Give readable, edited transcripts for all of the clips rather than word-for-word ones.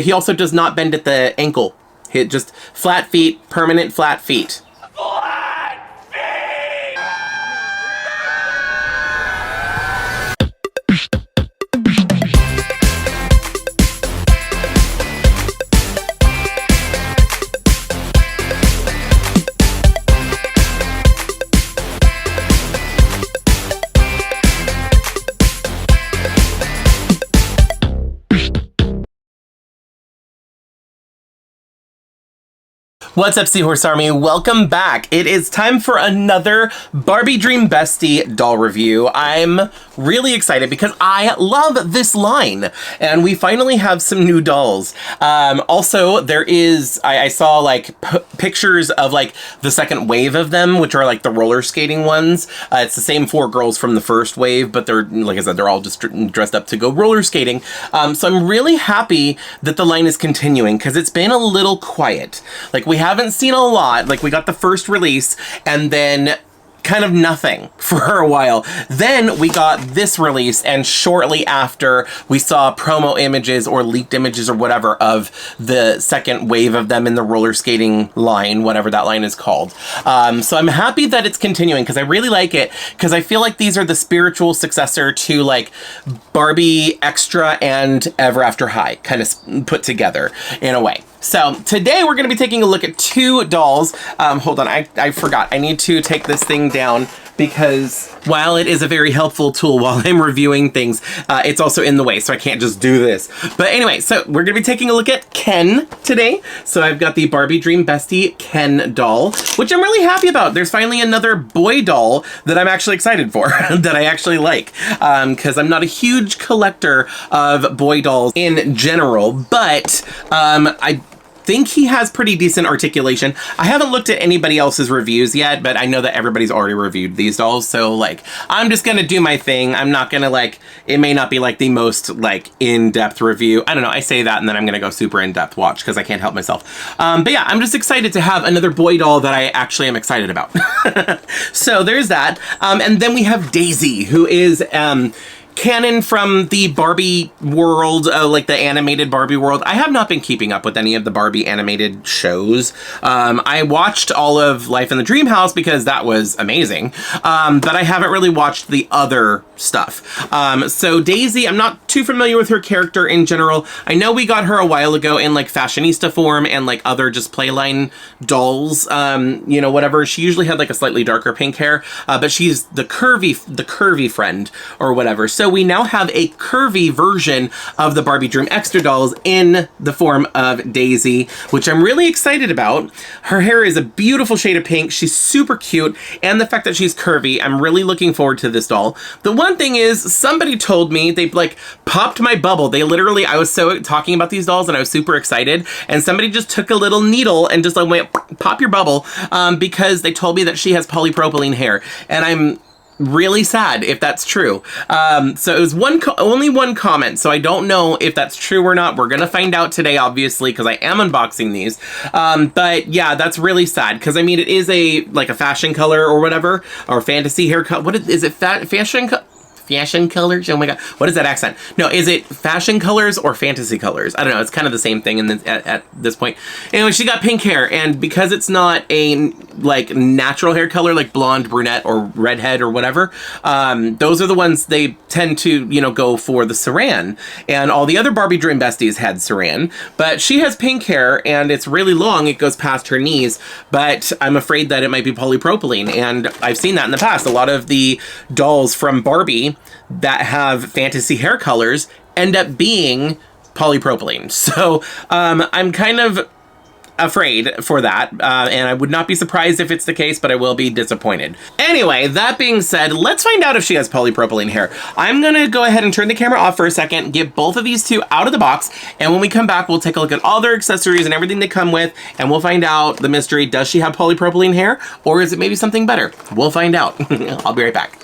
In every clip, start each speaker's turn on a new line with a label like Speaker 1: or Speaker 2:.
Speaker 1: He also does not bend at the ankle. Just flat feet, permanent flat feet. What's up, Seahorse Army? Welcome back. It is time for another Barbie Dream Bestie doll review. I'm really excited because I love this line, and we finally have some new dolls. Also, there is, I saw like pictures of like the second wave of them, which are like the roller skating ones. It's the same 4 girls from the first wave, but they're, like I said, they're all just dressed up to go roller skating. So I'm really happy that the line is continuing because it's been a little quiet. Like, we haven't seen a lot. Like, we got the first release and then kind of nothing for a while. Then we got this release, and shortly after we saw promo images or leaked images or whatever of the second wave of them in the roller skating line, whatever that line is called. So I'm happy that it's continuing because I really like it, because I feel like these are the spiritual successor to like Barbie Extra and Ever After High kind of put together in a way. So today we're going to be taking a look at 2 dolls. Hold on, I forgot. I need to take this thing down because while it is a very helpful tool while I'm reviewing things, it's also in the way, so I can't just do this. But anyway, so we're going to be taking a look at Ken today. So I've got the Barbie Dream Bestie Ken doll, which I'm really happy about. There's finally another boy doll that I'm actually excited for, that I actually like, because I'm not a huge collector of boy dolls in general, but I think he has pretty decent articulation. I haven't looked at anybody else's reviews yet, but I know that everybody's already reviewed these dolls, so like I'm just gonna do my thing. I'm not gonna like, it may not be like the most like in-depth review. I don't know, I say that and then I'm gonna go super in-depth watch because I can't help myself. But yeah, I'm just excited to have another boy doll that I actually am excited about. So there's that. And then we have Daisy, who is canon from the Barbie world, like the animated Barbie world. I have not been keeping up with any of the Barbie animated shows. I watched all of Life in the Dream House because that was amazing, but I haven't really watched the other stuff. So Daisy, I'm not too familiar with her character in general. I know we got her a while ago in like fashionista form and like other just playline dolls, you know, whatever. She usually had like a slightly darker pink hair, but she's the curvy friend or whatever. So we now have a curvy version of the Barbie Dream Extra dolls in the form of Daisy, which I'm really excited about. Her hair is a beautiful shade of pink. She's super cute. And the fact that she's curvy, I'm really looking forward to this doll. The one thing is, somebody told me, they like popped my bubble. They literally, I was so talking about these dolls and I was super excited. And somebody just took a little needle and just like went, pop your bubble, because they told me that she has polypropylene hair. And I'm really sad if that's true. So it was only one comment, so I don't know if that's true or not. We're gonna find out today, obviously, because I am unboxing these. But yeah, that's really sad, because I mean, it is a like a fashion color or whatever, or fantasy haircut. What is it? Fashion colors? Oh my god, what is that accent? No, is it fashion colors or fantasy colors? I don't know, it's kind of the same thing in this, at this point. Anyway, she got pink hair, and because it's not a like natural hair color like blonde, brunette, or redhead or whatever, those are the ones they tend to, you know, go for the saran. And all the other Barbie Dream Besties had saran, but she has pink hair and it's really long, it goes past her knees, but I'm afraid that it might be polypropylene, and I've seen that in the past. A lot of the dolls from Barbie that have fantasy hair colors end up being polypropylene. So I'm kind of afraid for that, and I would not be surprised if it's the case, but I will be disappointed. Anyway, that being said, let's find out if she has polypropylene hair. I'm gonna go ahead and turn the camera off for a second, get both of these 2 out of the box, and when we come back, we'll take a look at all their accessories and everything they come with, and we'll find out the mystery. Does she have polypropylene hair, or is it maybe something better? We'll find out. I'll be right back.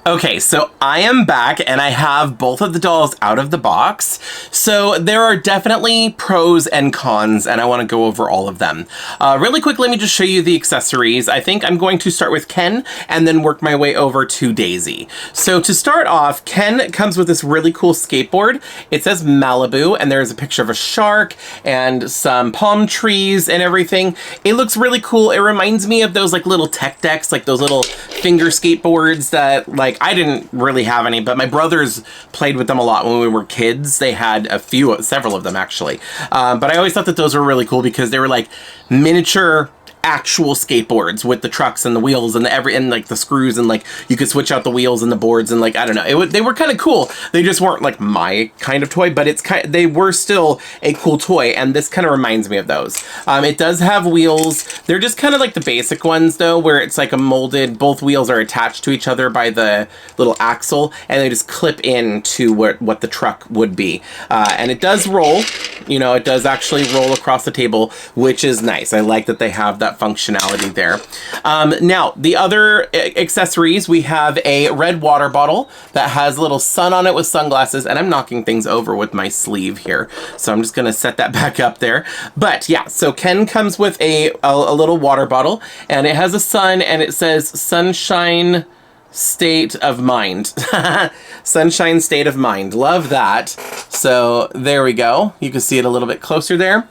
Speaker 1: Okay, so I am back and I have both of the dolls out of the box. So there are definitely pros and cons and I want to go over all of them. Really quick, let me just show you the accessories. I think I'm going to start with Ken and then work my way over to Daisy. So to start off, Ken comes with this really cool skateboard. It says Malibu and there's a picture of a shark and some palm trees and everything. It looks really cool. It reminds me of those like little tech decks, like those little finger skateboards that like I didn't really have any, but my brothers played with them a lot when we were kids. They had several of them actually. But I always thought that those were really cool because they were like miniature actual skateboards with the trucks and the wheels and like the screws and like you could switch out the wheels and the boards and like I don't know, they were kind of cool. They just weren't like my kind of toy, but they were still a cool toy, and this kind of reminds me of those. It does have wheels. They're just kind of like the basic ones though, where it's like a molded, both wheels are attached to each other by the little axle and they just clip into what the truck would be. And it does roll, you know, it does actually roll across the table, which is nice. I like that they have that functionality there. Now, the other accessories, we have a red water bottle that has a little sun on it with sunglasses, and I'm knocking things over with my sleeve here, so I'm just gonna set that back up there. But yeah, so Ken comes with a little water bottle, and it has a sun, and it says Sunshine State of Mind. Sunshine State of Mind. Love that. So there we go. You can see it a little bit closer there.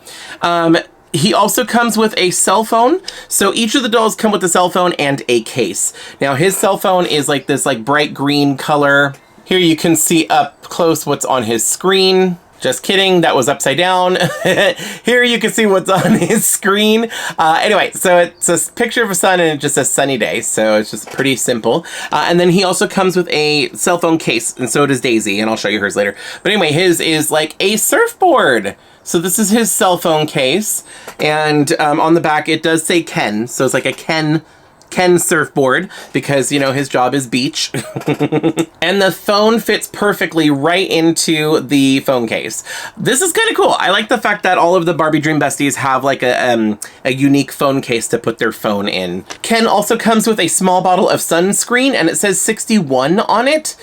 Speaker 1: He also comes with a cell phone. So each of the dolls come with a cell phone and a case. Now his cell phone is like this like bright green color. Here you can see up close what's on his screen. Just kidding, that was upside down. Here you can see what's on his screen. Anyway, so it's a picture of a sun and it just says sunny day. So it's just pretty simple. And then he also comes with a cell phone case, and so does Daisy, and I'll show you hers later. But anyway, his is like a surfboard. So this is his cell phone case. And on the back, it does say Ken. So it's like a Ken surfboard because, you know, his job is beach. And the phone fits perfectly right into the phone case. This is kind of cool. I like the fact that all of the Barbie Dream Besties have like a unique phone case to put their phone in. Ken also comes with a small bottle of sunscreen, and it says 61 on it.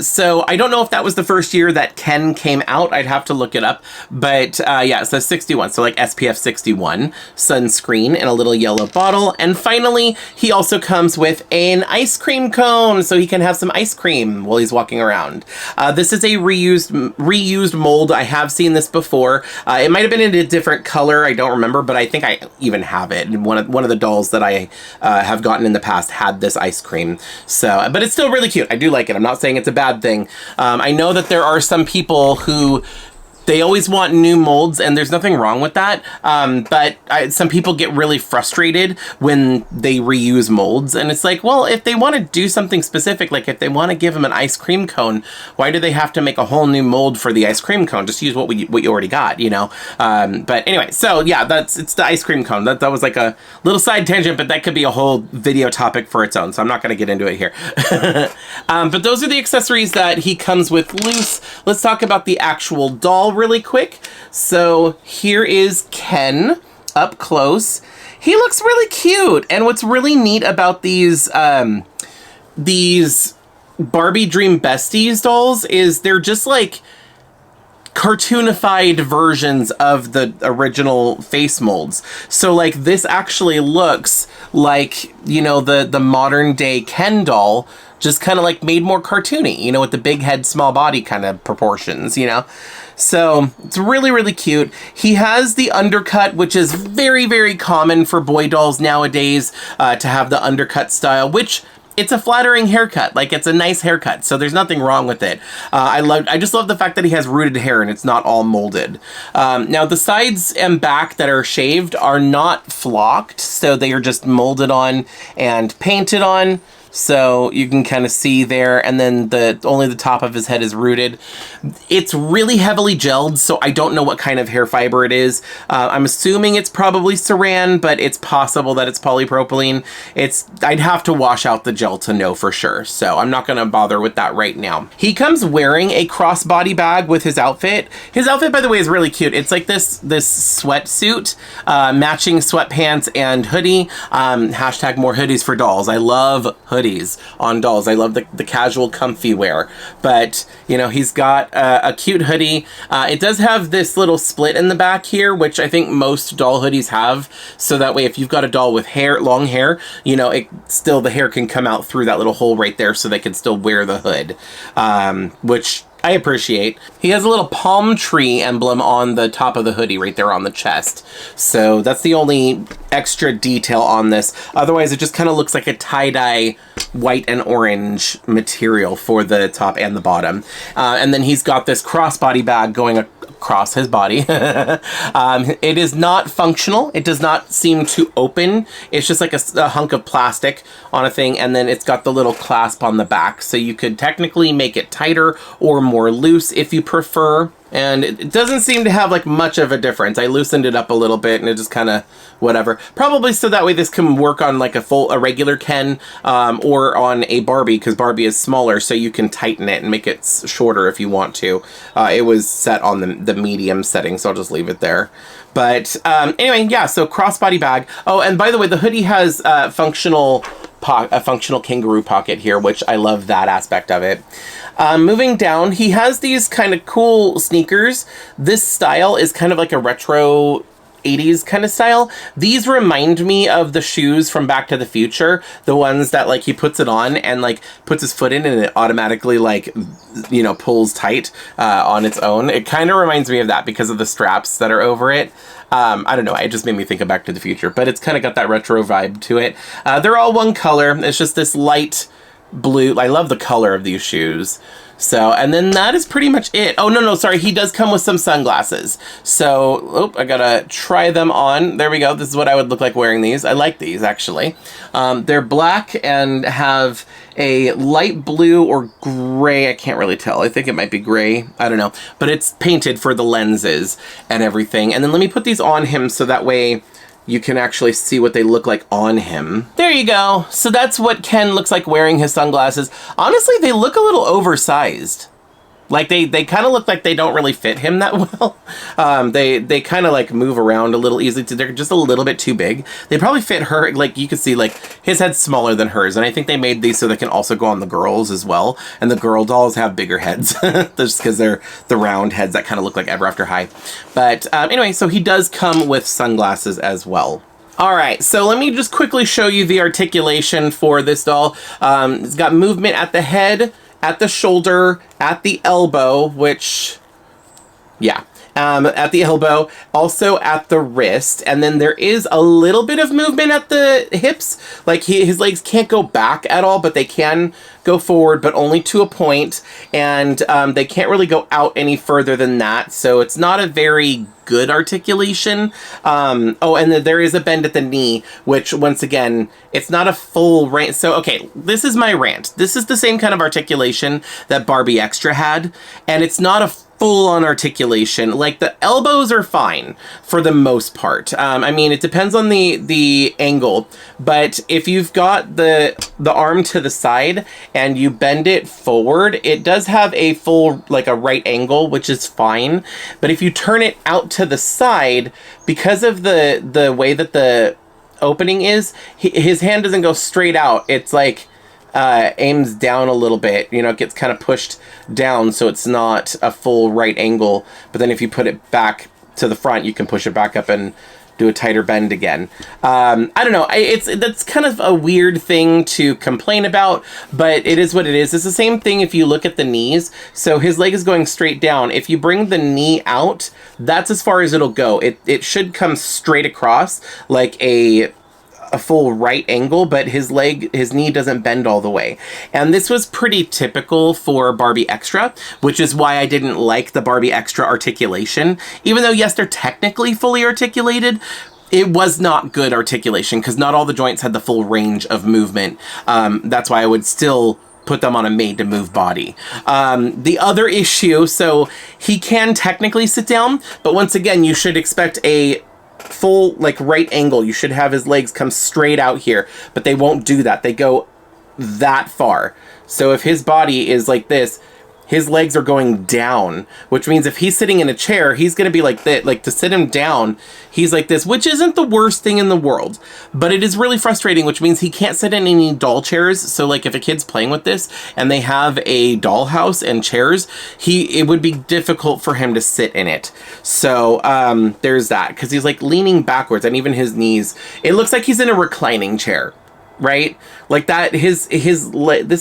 Speaker 1: So I don't know if that was the first year that Ken came out. I'd have to look it up. But yeah, it says 61. So like SPF 61 sunscreen in a little yellow bottle. And finally, he also comes with an ice cream cone, so he can have some ice cream while he's walking around. This is a reused mold. I have seen this before. It might have been in a different color. I don't remember, but I think I even have it. One of the dolls that I have gotten in the past had this ice cream. So, but it's still really cute. I do like it. I'm not saying it's a bad thing. I know that there are some people who they always want new molds, and there's nothing wrong with that. But some people get really frustrated when they reuse molds. And it's like, well, if they want to do something specific, like if they want to give them an ice cream cone, why do they have to make a whole new mold for the ice cream cone? Just use what you already got, you know? But anyway, so yeah, it's the ice cream cone. That was like a little side tangent, but that could be a whole video topic for its own. So I'm not going to get into it here. But those are the accessories that he comes with loose. Let's talk about the actual doll really quick. So here is Ken up close. He looks really cute, and what's really neat about these Barbie Dream Besties dolls is they're just like cartoonified versions of the original face molds. So like this actually looks like, you know, the modern day Ken doll, just kind of like made more cartoony, you know, with the big head, small body kind of proportions, you know? So it's really, really cute. He has the undercut, which is very, very common for boy dolls nowadays, to have the undercut style, which it's a flattering haircut. Like, it's a nice haircut, so there's nothing wrong with it. I just love the fact that he has rooted hair and it's not all molded. Now, the sides and back that are shaved are not flocked, so they are just molded on and painted on. So you can kind of see there, and then only the top of his head is rooted. It's really heavily gelled, so I don't know what kind of hair fiber it is. I'm assuming it's probably saran, but it's possible that it's polypropylene. I'd have to wash out the gel to know for sure, so I'm not gonna bother with that right now. He comes wearing a crossbody bag with his outfit. His outfit, by the way, is really cute. It's like this sweatsuit, matching sweatpants and hoodie. Hashtag more hoodies for dolls. I love hoodies. hoodies on dolls. I love the casual comfy wear, but you know, he's got a cute hoodie. It does have this little split in the back here, which I think most doll hoodies have, so that way if you've got a doll with hair, long hair, you know, the hair can come out through that little hole right there, so they can still wear the hood, which I appreciate. He has a little palm tree emblem on the top of the hoodie right there on the chest. So that's the only extra detail on this. Otherwise, it just kind of looks like a tie-dye white and orange material for the top and the bottom. And then he's got this crossbody bag going across his body. It is not functional. It does not seem to open. It's just like a hunk of plastic on a thing, and then it's got the little clasp on the back. So you could technically make it tighter or more loose if you prefer. And it doesn't seem to have like much of a difference. I loosened it up a little bit and it just kind of whatever. Probably so that way this can work on like a regular Ken or on a Barbie, because Barbie is smaller, so you can tighten it and make it shorter if you want to. It was set on the medium setting, so I'll just leave it there. But anyway, yeah, so crossbody bag. Oh, and by the way, the hoodie has a functional kangaroo pocket here, which I love that aspect of it. Moving down, he has these kind of cool sneakers. This style is kind of like a retro 80s kind of style. These remind me of the shoes from Back to the Future, the ones that like he puts it on and like puts his foot in and it automatically like, you know, pulls tight on its own. It kind of reminds me of that because of the straps that are over it. I don't know, it just made me think of Back to the Future, but it's kind of got that retro vibe to it. They're all one color. It's just this light blue. I love the color of these shoes. So, and then that is pretty much it. Oh, no, sorry. He does come with some sunglasses. So, I gotta try them on. There we go. This is what I would look like wearing these. I like these, actually. They're black and have a light blue or gray. I can't really tell. I think it might be gray. I don't know. But it's painted for the lenses and everything. And then let me put these on him so that way you can actually see what they look like on him. There you go. So that's what Ken looks like wearing his sunglasses. Honestly, they look a little oversized. Like they kind of look like they don't really fit him that well. They kind of like move around a little easily. They're just a little bit too big. They probably fit her, like you can see like his head's smaller than hers. And I think they made these so they can also go on the girls as well. And the girl dolls have bigger heads just because they're the round heads that kind of look like Ever After High. But anyway, so he does come with sunglasses as well. All right, so let me just quickly show you the articulation for this doll. It's got movement at the head, at the shoulder, at the elbow, which, yeah, at the elbow, also at the wrist, and then there is a little bit of movement at the hips. Like his legs can't go back at all, but they can go forward, but only to a point, and they can't really go out any further than that, so it's not a very good articulation. Oh, and there is a bend at the knee, which once again, it's not a full rant. So, okay, this is my rant. This is the same kind of articulation that Barbie Extra had, and it's not a full-on articulation. Like the elbows are fine for the most part. I mean, it depends on the angle, but if you've got the arm to the side and you bend it forward, it does have a full, like a right angle, which is fine. But if you turn it out to the side, because of the way that the opening is, his hand doesn't go straight out. It's like aims down a little bit, you know, it gets kind of pushed down, so it's not a full right angle. But then if you put it back to the front, you can push it back up and do a tighter bend again. I don't know, that's kind of a weird thing to complain about, but it is what it is. It's the same thing if you look at the knees. So his leg is going straight down. If you bring the knee out, that's as far as it'll go. It should come straight across like a full right angle, but his knee doesn't bend all the way. And this was pretty typical for Barbie Extra, which is why I didn't like the Barbie Extra articulation. Even though, yes, they're technically fully articulated, it was not good articulation because not all the joints had the full range of movement. That's why I would still put them on a made-to-move body. The other issue, so he can technically sit down, but once again, you should expect a full like right angle. You should have his legs come straight out here, but they won't do that. They go that far. So if his body is like this his legs are going down, which means if he's sitting in a chair, he's going to be like that. Like, to sit him down, he's like this, which isn't the worst thing in the world, but it is really frustrating, which means he can't sit in any doll chairs. So like, if a kid's playing with this and they have a dollhouse and chairs, it would be difficult for him to sit in it. So there's that, because he's like leaning backwards, and even his knees, it looks like he's in a reclining chair. Right? Like that, this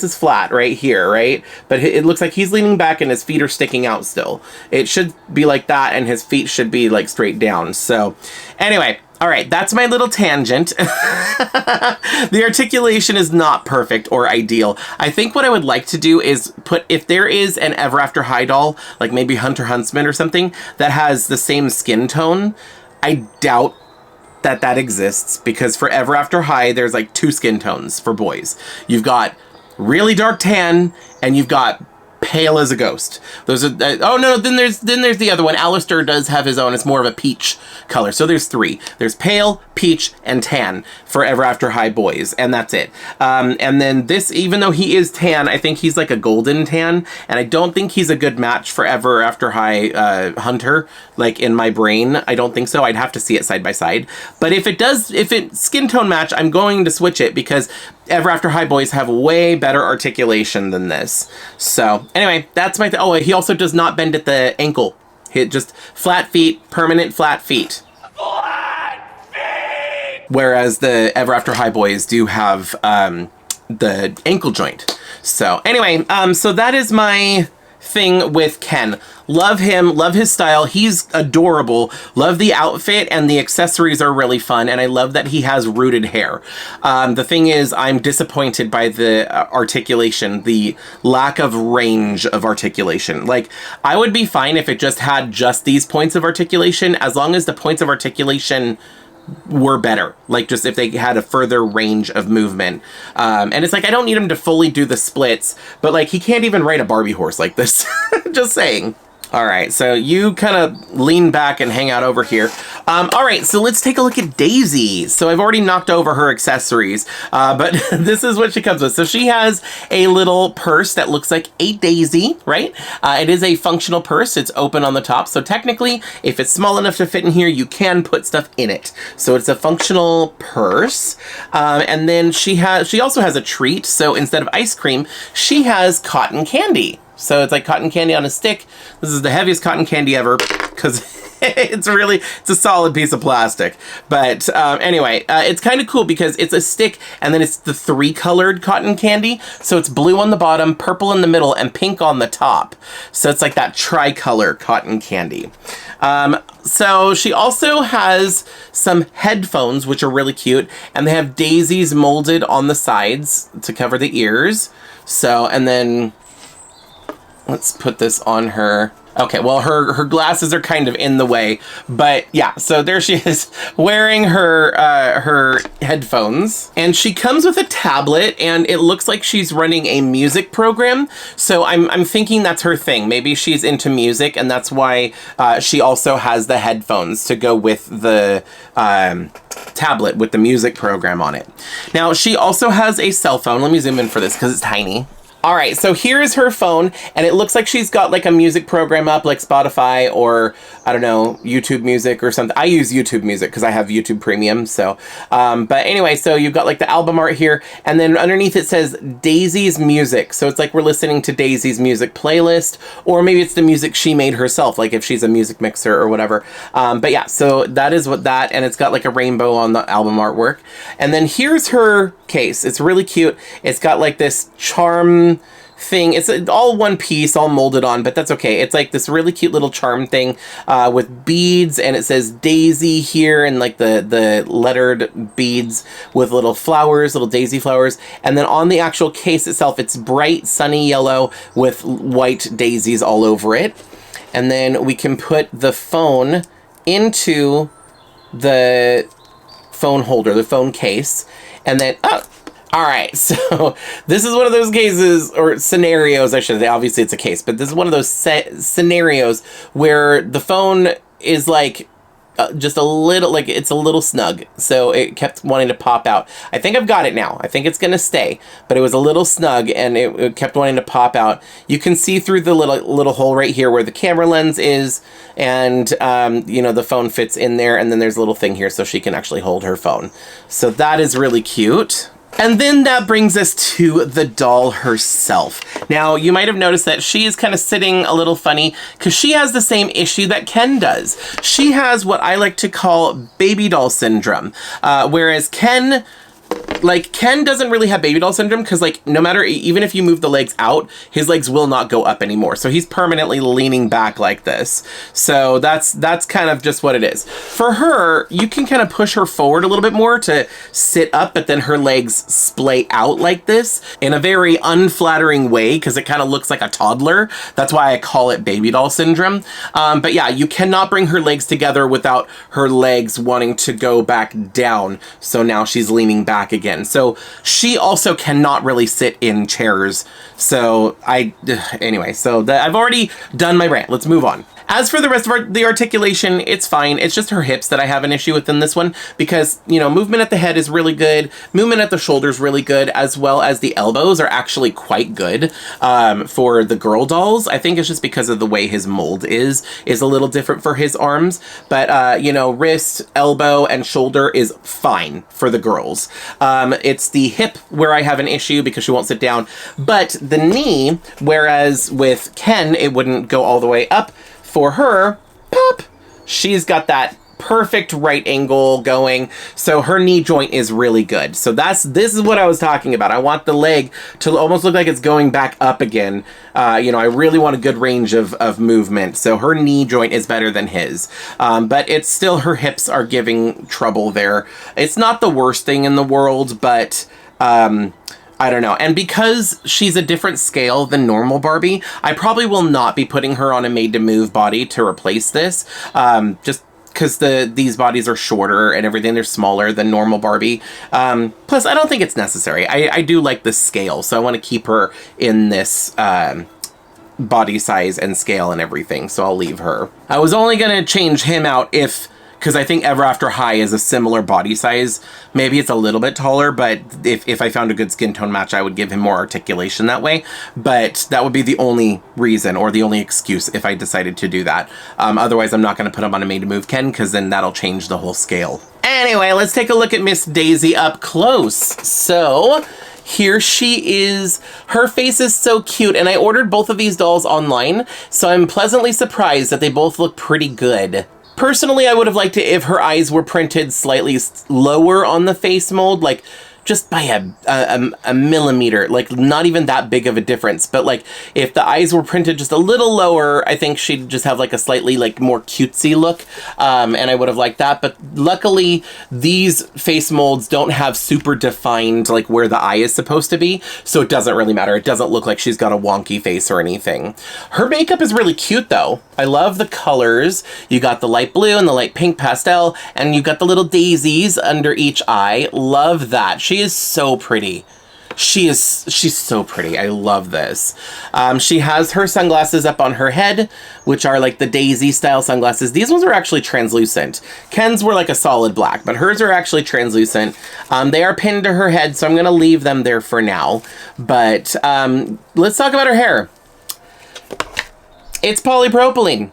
Speaker 1: is flat right here, right? But it looks like he's leaning back and his feet are sticking out still. It should be like that, and his feet should be like straight down. So anyway, all right, that's my little tangent. The articulation is not perfect or ideal. I think what I would like to do is if there is an Ever After High doll, like maybe Hunter Huntsman or something, that has the same skin tone, I doubt that exists, because for Ever After High, there's like 2 skin tones for boys. You've got really dark tan, and you've got pale as a ghost. Those are oh no, then there's the other one. Alistair does have his own. It's more of a peach color. So there's 3. There's pale, peach, and tan for Ever After High boys, and that's it. And then this, even though he is tan, I think he's like a golden tan, and I don't think he's a good match for Ever After High Hunter. Like, in my brain, I don't think so. I'd have to see it side by side. But if it skin tone match, I'm going to switch it, because Ever After High boys have way better articulation than this. So anyway, that's my oh, he also does not bend at the ankle. He just flat feet, permanent flat feet. Flat feet! Whereas the Ever After High boys do have the ankle joint. So anyway, so that is my thing with Ken. Love him, love his style. He's adorable. Love the outfit, and the accessories are really fun, and I love that he has rooted hair. The thing is, I'm disappointed by the articulation, the lack of range of articulation. Like, I would be fine if it just had just these points of articulation, as long as the points of articulation were better. Like, just if they had a further range of movement. And it's like, I don't need him to fully do the splits, but like, he can't even ride a Barbie horse like this. Just saying. All right, so you kind of lean back and hang out over here. All right, so let's take a look at Daisy. So I've already knocked over her accessories, but this is what she comes with. So she has a little purse that looks like a daisy, right? It is a functional purse. It's open on the top. So technically, if it's small enough to fit in here, you can put stuff in it. So it's a functional purse. And then she also has a treat. So instead of ice cream, she has cotton candy. So it's like cotton candy on a stick. This is the heaviest cotton candy ever, because it's a solid piece of plastic. But anyway, it's kind of cool because it's a stick, and then it's the 3-colored cotton candy. So it's blue on the bottom, purple in the middle, and pink on the top. So it's like that tricolor cotton candy. So she also has some headphones, which are really cute, and they have daisies molded on the sides to cover the ears. So, and then let's put this on her. Okay, well, her glasses are kind of in the way, but yeah, so there she is wearing her headphones, and she comes with a tablet, and it looks like she's running a music program. So I'm thinking that's her thing. Maybe she's into music, and that's why she also has the headphones to go with the tablet with the music program on it. Now, she also has a cell phone. Let me zoom in for this because it's tiny. All right, so here's her phone, and it looks like she's got like a music program up, like Spotify or, I don't know, YouTube Music or something. I use YouTube Music because I have YouTube Premium, so. But anyway, so you've got like the album art here, and then underneath it says Daisy's Music. So it's like we're listening to Daisy's music playlist, or maybe it's the music she made herself, like if she's a music mixer or whatever. But yeah, so that is what that, and it's got like a rainbow on the album artwork. And then here's her case. It's really cute. It's got like this charm thing. It's all one piece, all molded on, but that's okay. It's like this really cute little charm thing with beads, and it says Daisy here, and like the lettered beads with little flowers, little daisy flowers. And then on the actual case itself, it's bright sunny yellow with white daisies all over it. And then we can put the phone into the phone holder, the phone case, and then all right, so this is one of those cases, or scenarios, I should say. Obviously it's a case, but this is one of those scenarios where the phone is like just a little, like, it's a little snug. So it kept wanting to pop out. I think I've got it now. I think it's going to stay. But it was a little snug, and it kept wanting to pop out. You can see through the little hole right here where the camera lens is. And, you know, the phone fits in there. And then there's a little thing here so she can actually hold her phone. So that is really cute. And then that brings us to the doll herself. Now, you might have noticed that she is kind of sitting a little funny because she has the same issue that Ken does. She has what I like to call baby doll syndrome, whereas Ken doesn't really have baby doll syndrome because, like, no matter, even if you move the legs out, his legs will not go up anymore. So he's permanently leaning back like this. So that's kind of just what it is. For her, you can kind of push her forward a little bit more to sit up, but then her legs splay out like this in a very unflattering way because it kind of looks like a toddler. That's why I call it baby doll syndrome. But yeah, you cannot bring her legs together without her legs wanting to go back down. So now she's leaning back again. So she also cannot really sit in chairs. So anyway, so I've already done my rant. Let's move on. As for the rest of the articulation, it's fine. It's just her hips that I have an issue with in this one because, you know, movement at the head is really good. Movement at the shoulders really good, as well as the elbows are actually quite good for the girl dolls. I think it's just because of the way his mold is a little different for his arms. But, you know, wrist, elbow, and shoulder is fine for the girls. It's the hip where I have an issue because she won't sit down. But the knee, whereas with Ken, it wouldn't go all the way up. For her, pop, she's got that perfect right angle going. So her knee joint is really good. So this is what I was talking about. I want the leg to almost look like it's going back up again. You know, I really want a good range of movement. So her knee joint is better than his. But it's still, her hips are giving trouble there. It's not the worst thing in the world, but I don't know. And because she's a different scale than normal Barbie, I probably will not be putting her on a made-to-move body to replace this. Just because these bodies are shorter and everything, they're smaller than normal Barbie. Plus, I don't think it's necessary. I do like the scale, so I want to keep her in this body size and scale and everything, so I'll leave her. I was only going to change him out because I think Ever After High is a similar body size. Maybe it's a little bit taller, but if I found a good skin tone match, I would give him more articulation that way. But that would be the only reason or the only excuse if I decided to do that. Otherwise, I'm not going to put him on a made-to-move Ken because then that'll change the whole scale. Anyway, let's take a look at Miss Daisy up close. So here she is. Her face is so cute, and I ordered both of these dolls online, so I'm pleasantly surprised that they both look pretty good. Personally, I would have liked it if her eyes were printed slightly lower on the face mold, like just by a millimeter, like not even that big of a difference. But like if the eyes were printed just a little lower, I think she'd just have like a slightly like more cutesy look. And I would have liked that. But luckily these face molds don't have super defined like where the eye is supposed to be. So it doesn't really matter. It doesn't look like she's got a wonky face or anything. Her makeup is really cute though. I love the colors. You got the light blue and the light pink pastel, and you got the little daisies under each eye. Love that. She is so pretty. She's so pretty. I love this. She has her sunglasses up on her head, which are like the Daisy style sunglasses. These ones are actually translucent. Ken's were like a solid black, but hers are actually translucent. They are pinned to her head, so I'm going to leave them there for now. But let's talk about her hair. It's polypropylene.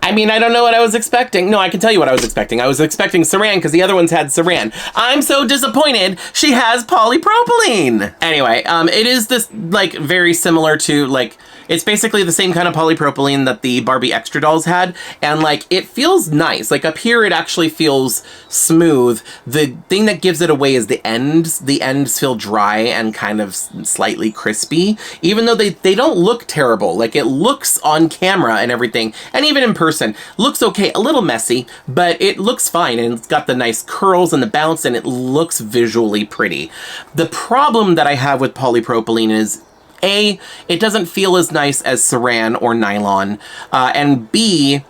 Speaker 1: I mean, I don't know what I was expecting. No, I can tell you what I was expecting. I was expecting saran because the other ones had saran. I'm so disappointed she has polypropylene. Anyway, it is this, like, very similar to, like, it's basically the same kind of polypropylene that the Barbie Extra dolls had. And, like, it feels nice. Like, up here, it actually feels smooth. The thing that gives it away is the ends. The ends feel dry and kind of slightly crispy. Even though they don't look terrible. Like, it looks on camera and everything. And even in person, looks okay. A little messy, but it looks fine. And it's got the nice curls and the bounce, and it looks visually pretty. The problem that I have with polypropylene is, A, it doesn't feel as nice as saran or nylon, and B,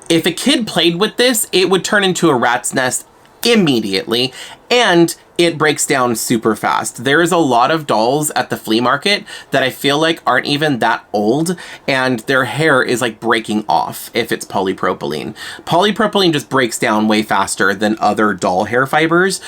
Speaker 1: if a kid played with this, it would turn into a rat's nest immediately, and it breaks down super fast. There is a lot of dolls at the flea market that I feel like aren't even that old, and their hair is like breaking off if it's polypropylene. Polypropylene just breaks down way faster than other doll hair fibers.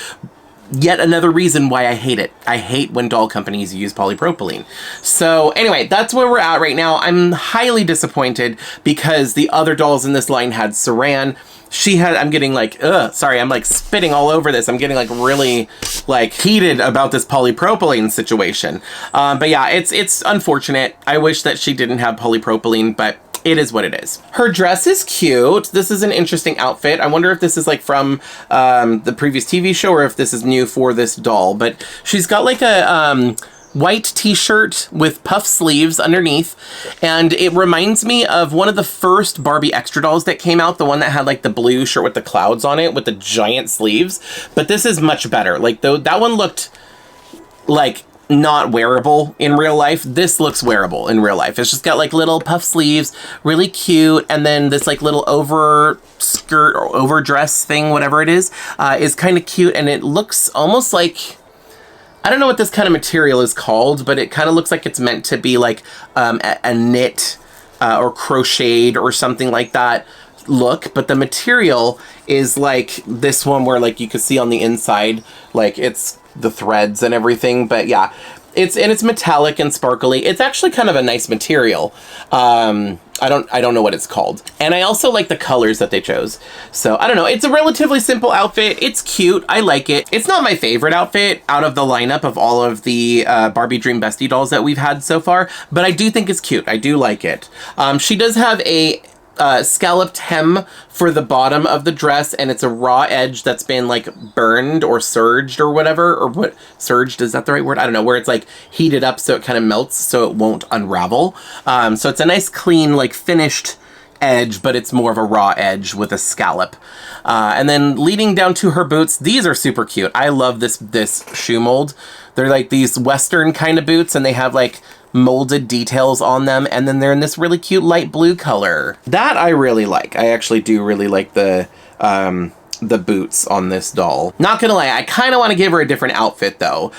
Speaker 1: Yet another reason why I hate it. I hate when doll companies use polypropylene. So anyway, that's where we're at right now. I'm highly disappointed because the other dolls in this line had Saran. She had, I'm getting like, sorry, I'm like spitting all over this. I'm getting like really like heated about this polypropylene situation. But yeah, it's unfortunate. I wish that she didn't have polypropylene, but it is what it is. Her dress is cute. This is an interesting outfit. I wonder if this is like from the previous TV show or if this is new for this doll. But she's got like a white t-shirt with puff sleeves underneath. And it reminds me of one of the first Barbie extra dolls that came out. The one that had like the blue shirt with the clouds on it with the giant sleeves. But this is much better. Like that one looked like not wearable in real life. This looks wearable in real life. It's just got like little puff sleeves, really cute, and then this like little over skirt or overdress thing, whatever it is kind of cute, and it looks almost like, I don't know what this kind of material is called, but it kind of looks like it's meant to be like a knit or crocheted or something like that look, but the material is like this one where like you can see on the inside, like it's the threads and everything. But yeah, it's metallic and sparkly. It's actually kind of a nice material. I don't know what it's called. And I also like the colors that they chose. So I don't know. It's a relatively simple outfit. It's cute. I like it. It's not my favorite outfit out of the lineup of all of the Barbie Dream Bestie dolls that we've had so far, but I do think it's cute. I do like it. She does have a scalloped hem for the bottom of the dress, and it's a raw edge that's been like burned or surged or whatever, or what, surged, is that the right word? I don't know, where it's like heated up so it kind of melts so it won't unravel. So it's a nice clean like finished edge, but it's more of a raw edge with a scallop. And then leading down to her boots, these are super cute. I love this shoe mold. They're like these Western kind of boots, and they have like molded details on them, and then they're in this really cute light blue color. That I really like. I actually do really like the boots on this doll. Not gonna lie, I kind of want to give her a different outfit though,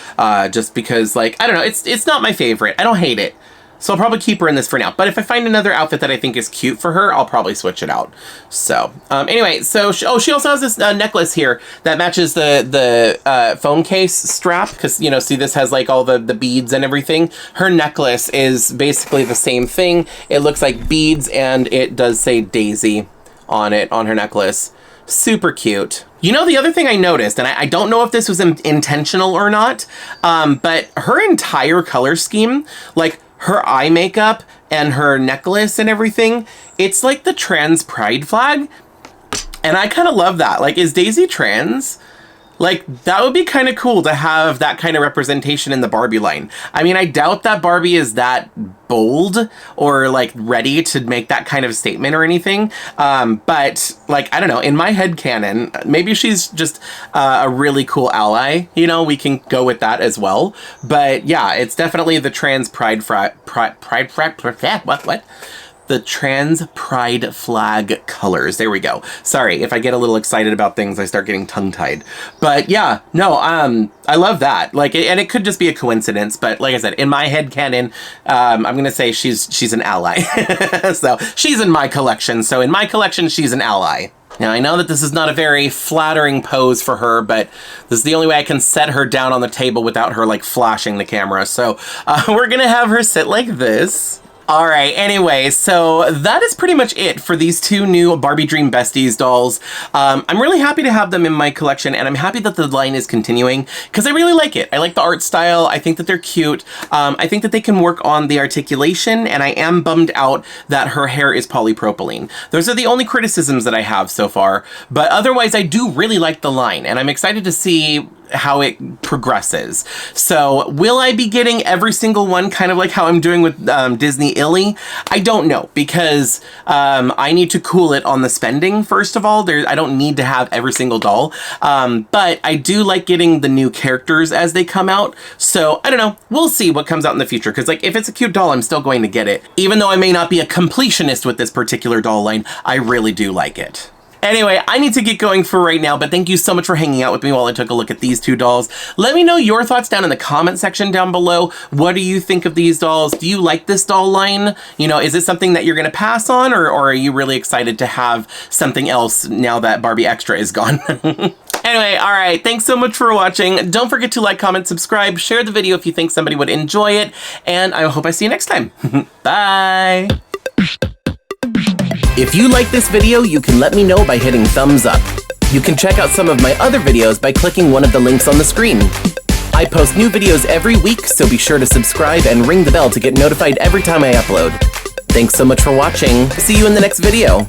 Speaker 1: just because like, I don't know, it's not my favorite. I don't hate it. So I'll probably keep her in this for now. But if I find another outfit that I think is cute for her, I'll probably switch it out. So anyway, so she also has this necklace here that matches the phone case strap. Because, you know, see, this has like all the beads and everything. Her necklace is basically the same thing. It looks like beads, and it does say Daisy on it, on her necklace. Super cute. You know, the other thing I noticed, and I don't know if this was intentional or not, but her entire color scheme, like her eye makeup and her necklace and everything, it's like the trans pride flag. And I kind of love that. Like, is Daisy trans? Like, that would be kind of cool to have that kind of representation in the Barbie line. I mean, I doubt that Barbie is that bold or like ready to make that kind of statement or anything. But like, I don't know, in my head canon, maybe she's just a really cool ally. You know, we can go with that as well. But yeah, it's definitely the trans the trans pride flag colors. There we go. Sorry, if I get a little excited about things, I start getting tongue-tied. But yeah, no, I love that. Like, and it could just be a coincidence, but like I said, in my head canon, I'm gonna say she's an ally. So she's in my collection. So in my collection, she's an ally. Now, I know that this is not a very flattering pose for her, but this is the only way I can set her down on the table without her like flashing the camera. So we're gonna have her sit like this. All right, anyway, so that is pretty much it for these two new Barbie Dream Besties dolls. I'm really happy to have them in my collection, and I'm happy that the line is continuing because I really like it. I like the art style. I think that they're cute. I think that they can work on the articulation, and I am bummed out that her hair is polypropylene. Those are the only criticisms that I have so far, but otherwise I do really like the line, and I'm excited to see how it progresses. So will I be getting every single one kind of like how I'm doing with Disney Illy? I don't know, because I need to cool it on the spending first of all. I don't need to have every single doll, but I do like getting the new characters as they come out. So I don't know, we'll see what comes out in the future, because like if it's a cute doll, I'm still going to get it. Even though I may not be a completionist with this particular doll line, I really do like it. Anyway, I need to get going for right now, but thank you so much for hanging out with me while I took a look at these two dolls. Let me know your thoughts down in the comment section down below. What do you think of these dolls? Do you like this doll line? You know, is it something that you're gonna pass on, or are you really excited to have something else now that Barbie Extra is gone? Anyway, all right, thanks so much for watching. Don't forget to like, comment, subscribe, share the video if you think somebody would enjoy it, and I hope I see you next time. Bye! If you like this video, you can let me know by hitting thumbs up. You can check out some of my other videos by clicking one of the links on the screen. I post new videos every week, so be sure to subscribe and ring the bell to get notified every time I upload. Thanks so much for watching. See you in the next video.